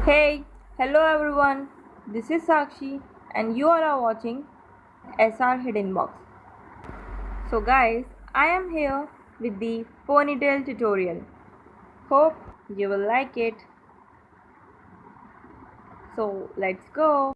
Hey, hello everyone. This is Sakshi and you all are watching SR Hidden Box. So guys, I am here with the ponytail tutorial. Hope you will like it. So let's go.